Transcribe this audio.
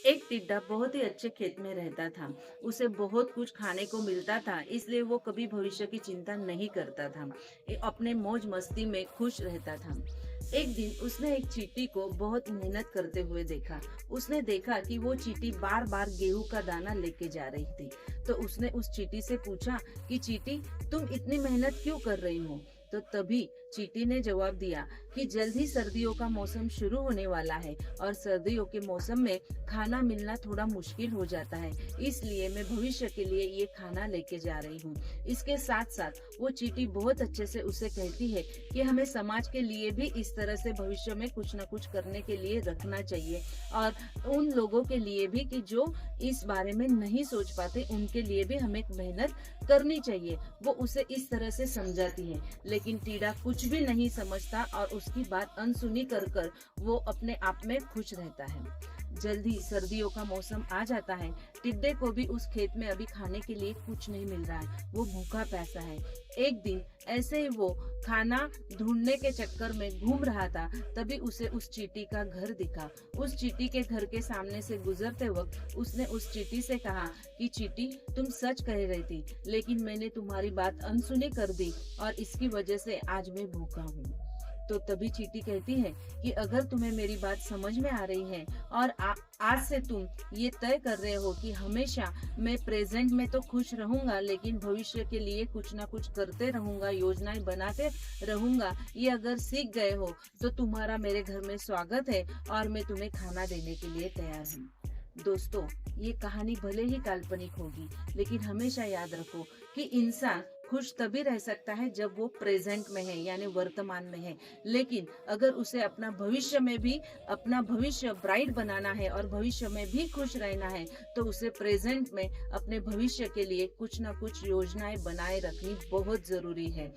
एक टिड्डा बहुत ही अच्छे खेत में रहता था। उसे बहुत कुछ खाने को मिलता था, इसलिए वो कभी भविष्य की चिंता नहीं करता था। अपने मौज मस्ती में खुश रहता था। एक दिन उसने एक चींटी को बहुत मेहनत करते हुए देखा। उसने देखा कि वो चींटी बार बार गेहूं का दाना लेके जा रही थी। तो उसने उस चींटी से पूछा कि चींटी, तुम इतनी मेहनत क्यों कर रही हो? तो तभी चींटी ने जवाब दिया कि जल्द ही सर्दियों का मौसम शुरू होने वाला है और सर्दियों के मौसम में खाना मिलना थोड़ा मुश्किल हो जाता है, इसलिए मैं भविष्य के लिए ये खाना लेके जा रही हूँ। इसके साथ साथ वो चींटी बहुत अच्छे से उसे कहती है कि हमें समाज के लिए भी इस तरह से भविष्य में कुछ न कुछ करने के लिए रखना चाहिए, और उन लोगों के लिए भी कि जो इस बारे में नहीं सोच पाते, उनके लिए भी हमें मेहनत करनी चाहिए। वो उसे इस तरह से समझाती है, लेकिन टीडा कुछ भी नहीं समझता और उसकी बात अनसुनी कर कर वो अपने आप में खुश रहता है। जल्दी सर्दियों का मौसम आ जाता है। टिड्डे को भी उस खेत में अभी खाने के लिए कुछ नहीं मिल रहा है। वो भूखा प्यासा है। एक दिन ऐसे ही वो खाना ढूंढने के चक्कर में घूम रहा था, तभी उसे उस चींटी का घर दिखा। उस चींटी के घर के सामने से गुजरते वक्त उसने उस चींटी से कहा कि चींटी, तुम सच कह रही थी, लेकिन मैंने तुम्हारी बात अनसुनी कर दी और इसकी वजह से आज मैं भूखा हूँ। तो तभी चींटी कहती है कि अगर तुम्हें मेरी बात समझ में आ रही है और आज से तुम ये तय कर रहे हो कि हमेशा मैं प्रेजेंट में तो खुश रहूंगा, लेकिन भविष्य के लिए कुछ ना कुछ करते रहूंगा, योजनाएं बनाते रहूंगा, ये अगर सीख गए हो तो तुम्हारा मेरे घर में स्वागत है और मैं तुम्हें खाना देने के लिए तैयार हूँ। दोस्तों, ये कहानी भले ही काल्पनिक होगी, लेकिन हमेशा याद रखो कि इंसान खुश तभी रह सकता है जब वो प्रेजेंट में है, यानी वर्तमान में है। लेकिन अगर उसे अपना भविष्य में भी अपना भविष्य ब्राइट बनाना है और भविष्य में भी खुश रहना है, तो उसे प्रेजेंट में अपने भविष्य के लिए कुछ ना कुछ योजनाएं बनाए रखनी बहुत जरूरी है।